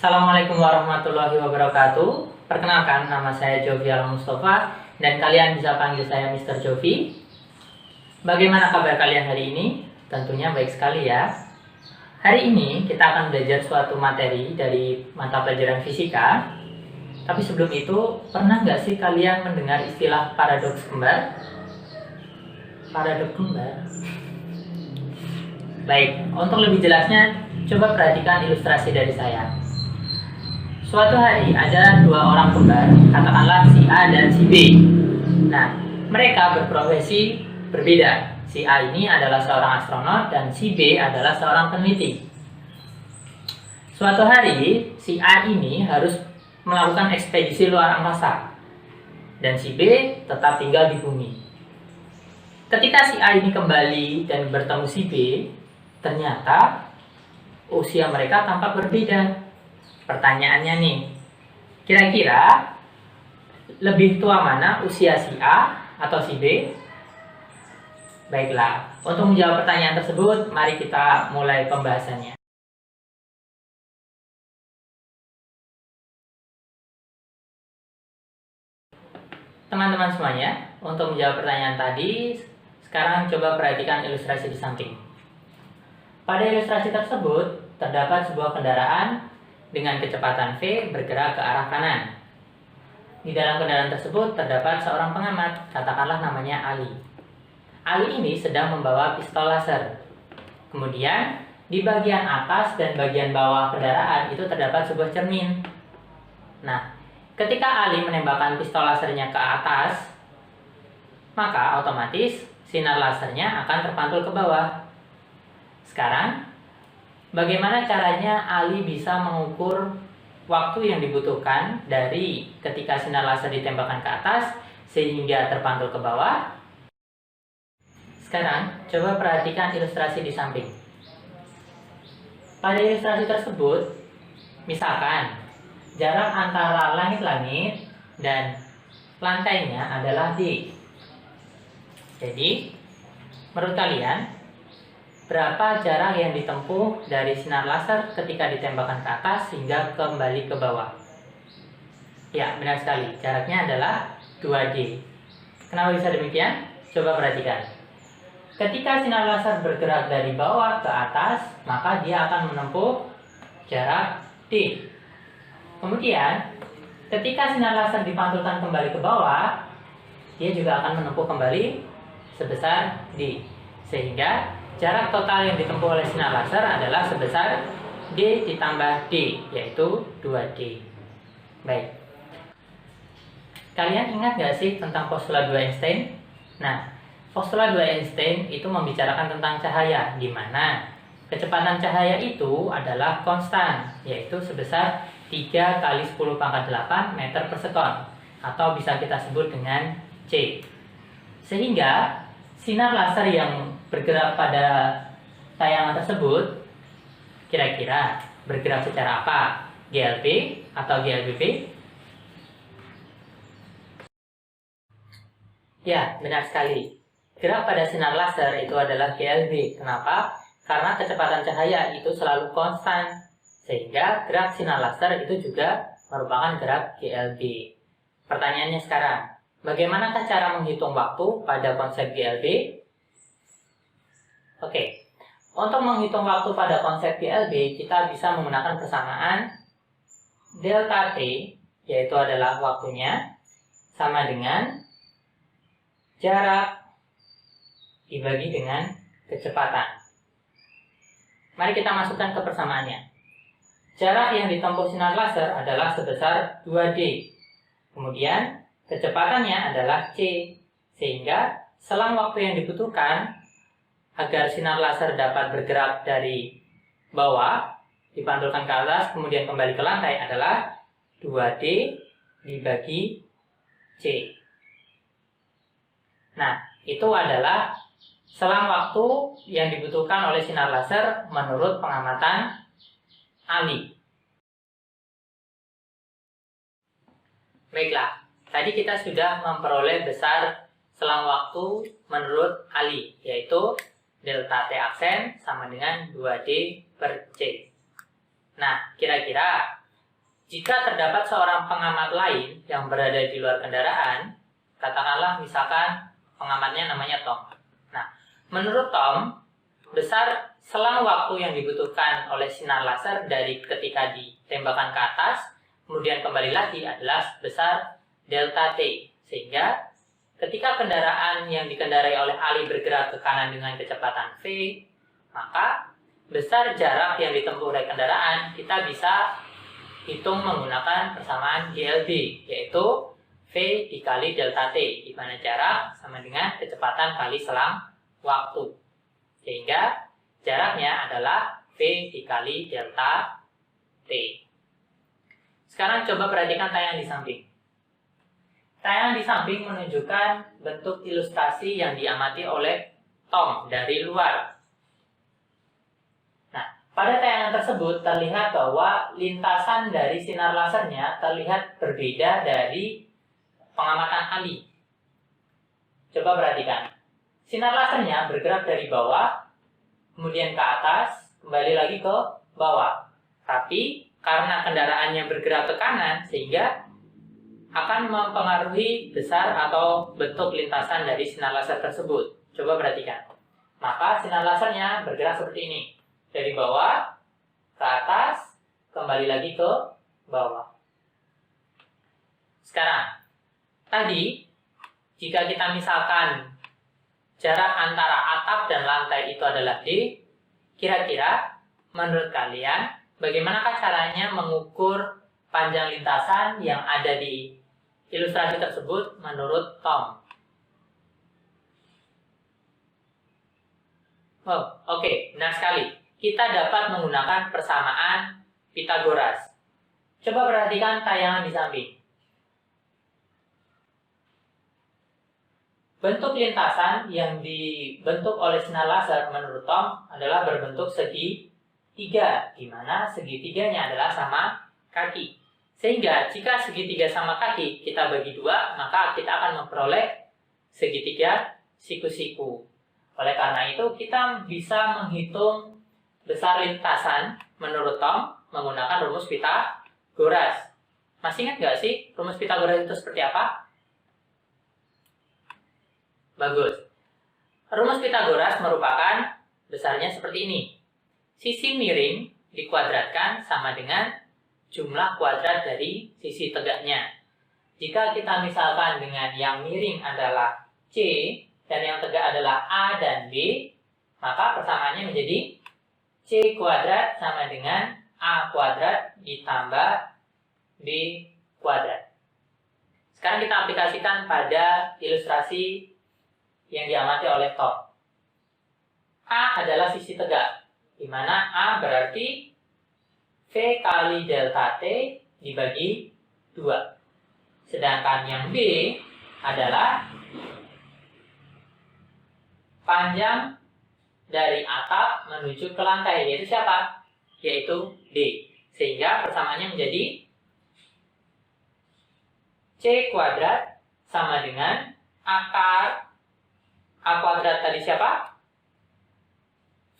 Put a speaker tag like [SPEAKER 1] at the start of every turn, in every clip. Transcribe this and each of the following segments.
[SPEAKER 1] Assalamualaikum warahmatullahi wabarakatuh. Perkenalkan, nama saya Jovi Al-Mustafa dan kalian bisa panggil saya Mr. Jovi. Bagaimana kabar kalian hari ini? Tentunya baik sekali ya. Hari ini kita akan belajar suatu materi dari mata pelajaran fisika. Tapi sebelum itu, pernah nggak sih kalian mendengar istilah paradoks kembar? Paradoks kembar? Baik, untuk lebih jelasnya, coba perhatikan ilustrasi dari saya. Suatu hari ada dua orang kembar, katakanlah si A dan si B. Nah, mereka berprofesi berbeda. Si A ini adalah seorang astronot dan si B adalah seorang peneliti. Suatu hari, si A ini harus melakukan ekspedisi luar angkasa dan si B tetap tinggal di bumi. Ketika si A ini kembali dan bertemu si B, ternyata usia mereka tampak berbeda. Pertanyaannya nih, kira-kira lebih tua mana usia si A atau si B? Baiklah, untuk menjawab pertanyaan tersebut, mari kita mulai pembahasannya. Teman-teman semuanya, untuk menjawab pertanyaan tadi, sekarang coba perhatikan ilustrasi di samping. Pada ilustrasi tersebut, terdapat sebuah kendaraan dengan kecepatan V bergerak ke arah kanan. Di dalam kendaraan tersebut terdapat seorang pengamat, katakanlah namanya Ali. Ali ini sedang membawa pistol laser. Kemudian, di bagian atas dan bagian bawah kendaraan itu terdapat sebuah cermin. Nah, ketika Ali menembakkan pistol lasernya ke atas, maka otomatis sinar lasernya akan terpantul ke bawah. Sekarang, bagaimana caranya Ali bisa mengukur waktu yang dibutuhkan dari ketika sinar laser ditembakkan ke atas sehingga terpantul ke bawah? Sekarang, coba perhatikan ilustrasi di samping. Pada ilustrasi tersebut, misalkan jarak antara langit-langit dan lantainya adalah D. Jadi, menurut kalian, berapa jarak yang ditempuh dari sinar laser ketika ditembakkan ke atas hingga kembali ke bawah? Ya, benar sekali. Jaraknya adalah 2D. Kenapa bisa demikian? Coba perhatikan. Ketika sinar laser bergerak dari bawah ke atas, maka dia akan menempuh jarak D. Kemudian, ketika sinar laser dipantulkan kembali ke bawah, dia juga akan menempuh kembali sebesar D. Sehingga jarak total yang ditempuh oleh sinar laser adalah sebesar D ditambah D, yaitu 2D. Baik. Kalian ingat nggak sih tentang postulat 2 Einstein? Nah, postulat 2 Einstein itu membicarakan tentang cahaya, di mana kecepatan cahaya itu adalah konstan, yaitu sebesar 3 kali 10 pangkat 8 meter per sekon, atau bisa kita sebut dengan C. Sehingga sinar laser yang bergerak pada tayangan tersebut kira-kira bergerak secara apa? GLP atau GLBP? Ya, benar sekali. Gerak pada sinar laser itu adalah GLB. Kenapa? Karena kecepatan cahaya itu selalu konstan, sehingga gerak sinar laser itu juga merupakan gerak GLB. Pertanyaannya sekarang, bagaimanakah cara menghitung waktu pada konsep GLB? Oke, untuk menghitung waktu pada konsep GLB, kita bisa menggunakan persamaan delta T, yaitu adalah waktunya, sama dengan jarak dibagi dengan kecepatan. Mari kita masukkan ke persamaannya. Jarak yang ditempuh sinar laser adalah sebesar 2D. Kemudian, kecepatannya adalah C, sehingga selang waktu yang dibutuhkan agar sinar laser dapat bergerak dari bawah, dipantulkan ke atas, kemudian kembali ke lantai adalah 2D dibagi C. Nah, itu adalah selang waktu yang dibutuhkan oleh sinar laser menurut pengamatan Ali. Baiklah, tadi kita sudah memperoleh besar selang waktu menurut Ali, yaitu delta T aksen sama dengan 2D per C. Nah, kira-kira Jika terdapat seorang pengamat lain yang berada di luar kendaraan, katakanlah misalkan pengamatnya namanya Tom. Nah, menurut Tom, besar selang waktu yang dibutuhkan oleh sinar laser dari ketika ditembakkan ke atas, kemudian kembali lagi adalah besar delta T. Sehingga ketika kendaraan yang dikendarai oleh Ali bergerak ke kanan dengan kecepatan V, maka besar jarak yang ditempuh oleh kendaraan kita bisa hitung menggunakan persamaan GLD, yaitu V dikali delta T, di mana jarak sama dengan kecepatan kali selang waktu. Sehingga jaraknya adalah V dikali delta T. Sekarang coba perhatikan tayangan di samping. Tayangan di samping menunjukkan bentuk ilustrasi yang diamati oleh Tom dari luar. Pada tayangan tersebut terlihat bahwa lintasan dari sinar lasernya terlihat berbeda dari pengamatan Ali. Coba perhatikan. Sinar lasernya bergerak dari bawah, kemudian ke atas, kembali lagi ke bawah. Tapi karena kendaraannya bergerak ke kanan, sehingga akan mempengaruhi besar atau bentuk lintasan dari sinar laser tersebut. Coba perhatikan. Maka sinar lasernya bergerak seperti ini. Dari bawah ke atas, kembali lagi ke bawah. Sekarang, tadi jika kita misalkan jarak antara atap dan lantai itu adalah D, kira-kira menurut kalian bagaimanakah caranya mengukur panjang lintasan yang ada di ilustrasi tersebut menurut Tom? Oh, oke, benar sekali. Kita dapat menggunakan persamaan Pythagoras. Coba perhatikan tayangan di samping. Bentuk lintasan yang dibentuk oleh sinar laser menurut Tom adalah berbentuk segitiga, di mana segitiganya adalah sama kaki. Sehingga jika segitiga sama kaki kita bagi dua, maka kita akan memperoleh segitiga siku-siku. Oleh karena itu, kita bisa menghitung besar lintasan menurut Tom menggunakan rumus Pythagoras. Masih ingat nggak sih rumus Pythagoras itu seperti apa? Bagus. Rumus Pythagoras merupakan besarnya seperti ini. Sisi miring dikuadratkan sama dengan jumlah kuadrat dari sisi tegaknya. Jika kita misalkan dengan yang miring adalah C dan yang tegak adalah A dan B, maka persamaannya menjadi C kuadrat sama dengan A kuadrat ditambah B kuadrat. Sekarang kita aplikasikan pada ilustrasi yang diamati oleh Tom. A adalah sisi tegak, di mana A berarti V kali delta T dibagi 2. Sedangkan yang B adalah panjang dari atap menuju ke lantai, yaitu siapa? Yaitu D. Sehingga persamaannya menjadi C kuadrat sama dengan akar A kuadrat tadi siapa?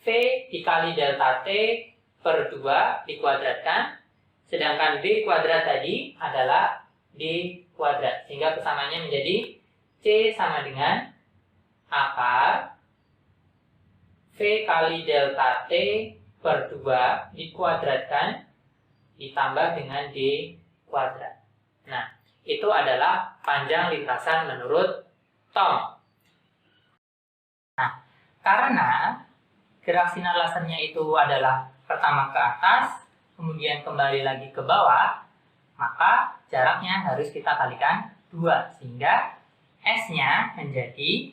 [SPEAKER 1] V dikali delta T per 2 dikuadratkan. Sedangkan B kuadrat tadi adalah D kuadrat. Sehingga persamaannya menjadi C sama dengan akar V kali delta T per 2 dikuadratkan ditambah dengan D kuadrat. Nah, itu adalah panjang lintasan menurut Tom. Nah, karena gerak sinar lasernya itu adalah pertama ke atas, kemudian kembali lagi ke bawah, maka jaraknya harus kita kalikan 2. Sehingga S-nya menjadi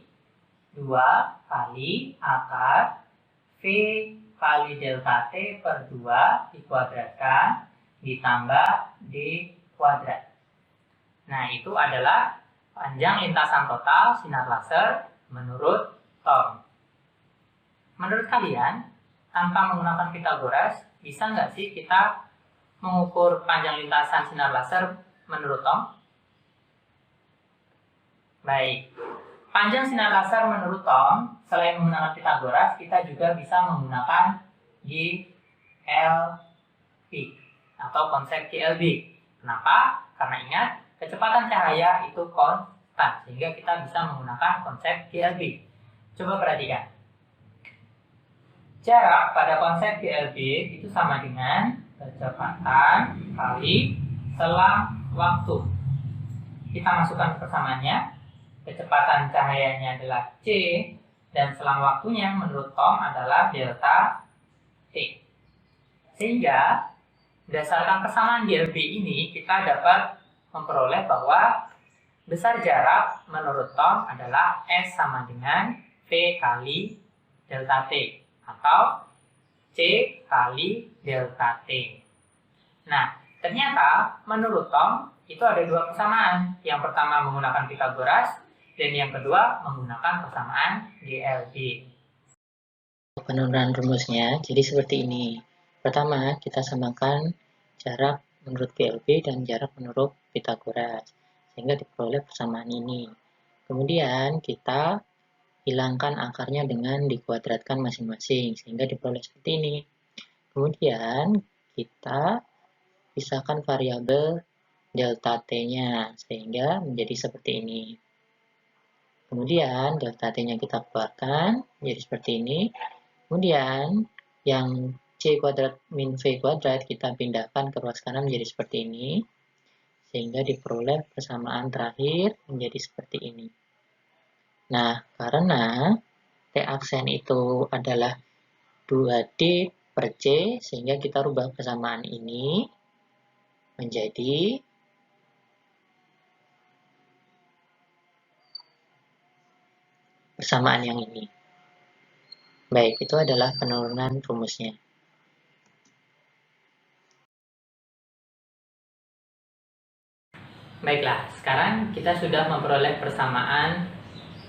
[SPEAKER 1] 2 kali akar V kali delta T per 2 dikuadratkan ditambah D kuadrat. Nah, itu adalah panjang lintasan total sinar laser menurut Tom. Menurut kalian, tanpa menggunakan Pythagoras, bisa nggak sih kita mengukur panjang lintasan sinar laser menurut Tom? Baik. Panjang sinar laser menurut Tom, selain menggunakan Pythagoras, kita juga bisa menggunakan GLB atau konsep GLB. Kenapa? Karena ingat, kecepatan cahaya itu konstan, sehingga kita bisa menggunakan konsep GLB. Coba perhatikan. Jarak pada konsep GLB itu sama dengan kecepatan kali selang waktu. Kita masukkan persamaannya. Kecepatan cahayanya adalah C, dan selang waktunya menurut Tom adalah delta T. Sehingga berdasarkan persamaan GLB ini, kita dapat memperoleh bahwa besar jarak menurut Tom adalah S sama dengan V kali delta T atau C kali delta T. Nah, ternyata menurut Tom itu ada dua persamaan. Yang pertama menggunakan Pythagoras dan yang kedua menggunakan persamaan GLB.
[SPEAKER 2] Penurunan rumusnya jadi seperti ini. Pertama, kita samakan jarak menurut GLB dan jarak menurut Pythagoras, sehingga diperoleh persamaan ini. Kemudian kita hilangkan akarnya dengan dikuadratkan masing-masing, sehingga diperoleh seperti ini. Kemudian kita pisahkan variabel delta T-nya, sehingga menjadi seperti ini. Kemudian delta T-nya kita keluarkan, jadi seperti ini. Kemudian yang C kuadrat min V kuadrat kita pindahkan ke ruas kanan menjadi seperti ini, sehingga diperoleh persamaan terakhir menjadi seperti ini. Nah, karena T aksen itu adalah 2D per C, sehingga kita rubah persamaan ini menjadi persamaan yang ini. Baik, itu adalah penurunan rumusnya.
[SPEAKER 1] Baiklah, sekarang kita sudah memperoleh persamaan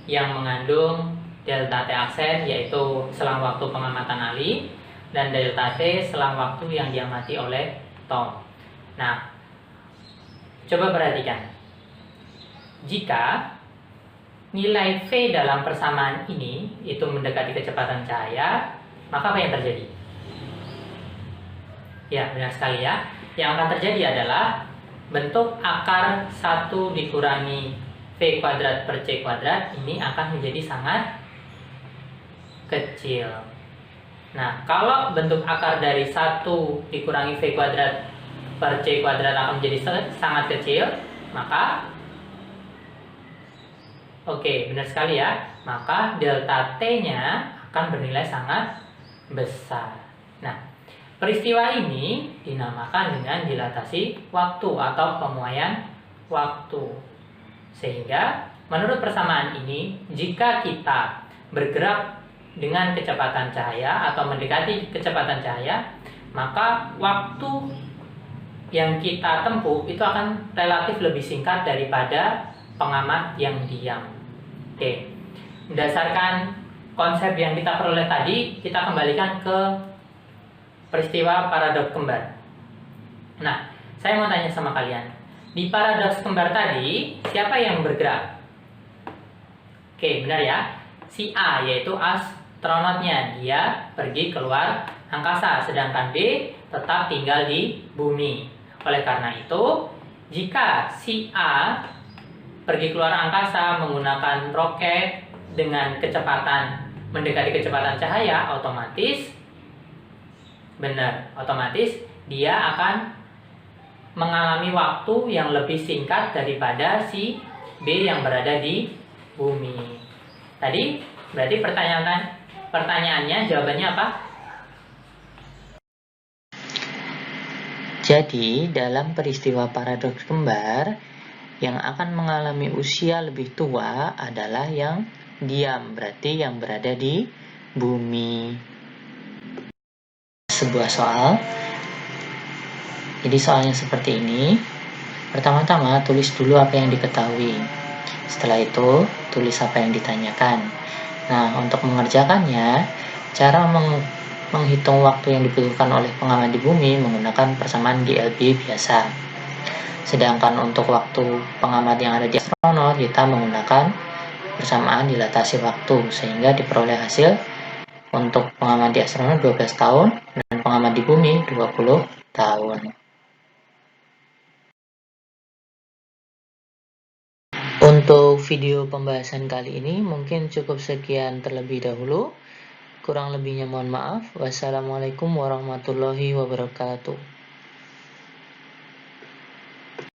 [SPEAKER 1] yang mengandung delta T aksen, yaitu selang waktu pengamatan Ali, dan delta T selang waktu yang diamati oleh Tom. Nah, coba perhatikan. Jika nilai V dalam persamaan ini itu mendekati kecepatan cahaya, maka apa yang terjadi? Ya, benar sekali ya. Yang akan terjadi adalah bentuk akar 1 dikurangi V kuadrat per C kuadrat ini akan menjadi sangat kecil. Nah, kalau bentuk akar dari 1 dikurangi V kuadrat per C kuadrat akan menjadi sangat kecil, maka benar sekali ya, maka delta T-nya akan bernilai sangat besar. Nah, peristiwa ini dinamakan dengan dilatasi waktu atau pemuaian waktu. Sehingga menurut persamaan ini, jika kita bergerak dengan kecepatan cahaya atau mendekati kecepatan cahaya, maka waktu yang kita tempuh itu akan relatif lebih singkat daripada pengamat yang diam. Oke, berdasarkan konsep yang kita peroleh tadi, kita kembalikan ke peristiwa paradoks kembar. Nah, saya mau tanya sama kalian, di paradoks kembar tadi, siapa yang bergerak? Oke, benar ya. Si A, yaitu astronotnya, dia pergi keluar angkasa, sedangkan B tetap tinggal di bumi. Oleh karena itu, jika si A pergi keluar angkasa menggunakan roket dengan kecepatan mendekati kecepatan cahaya, otomatis dia akan mengalami waktu yang lebih singkat daripada si B yang berada di bumi. Tadi berarti pertanyaannya jawabannya apa?
[SPEAKER 2] Jadi, dalam peristiwa paradoks kembar, yang akan mengalami usia lebih tua adalah yang diam, berarti yang berada di bumi. Sebuah soal. Jadi soalnya seperti ini. Pertama-tama tulis dulu apa yang diketahui. Setelah itu, tulis apa yang ditanyakan. Nah, untuk mengerjakannya, cara menghitung waktu yang dibutuhkan oleh pengamat di bumi menggunakan persamaan GLB biasa. Sedangkan untuk waktu pengamat yang ada di astronot, kita menggunakan persamaan dilatasi waktu, sehingga diperoleh hasil untuk pengamat di astronot 12 tahun dan pengamat di bumi 20 tahun. Untuk video pembahasan kali ini mungkin cukup sekian terlebih dahulu. Kurang lebihnya mohon maaf. Wassalamualaikum warahmatullahi wabarakatuh.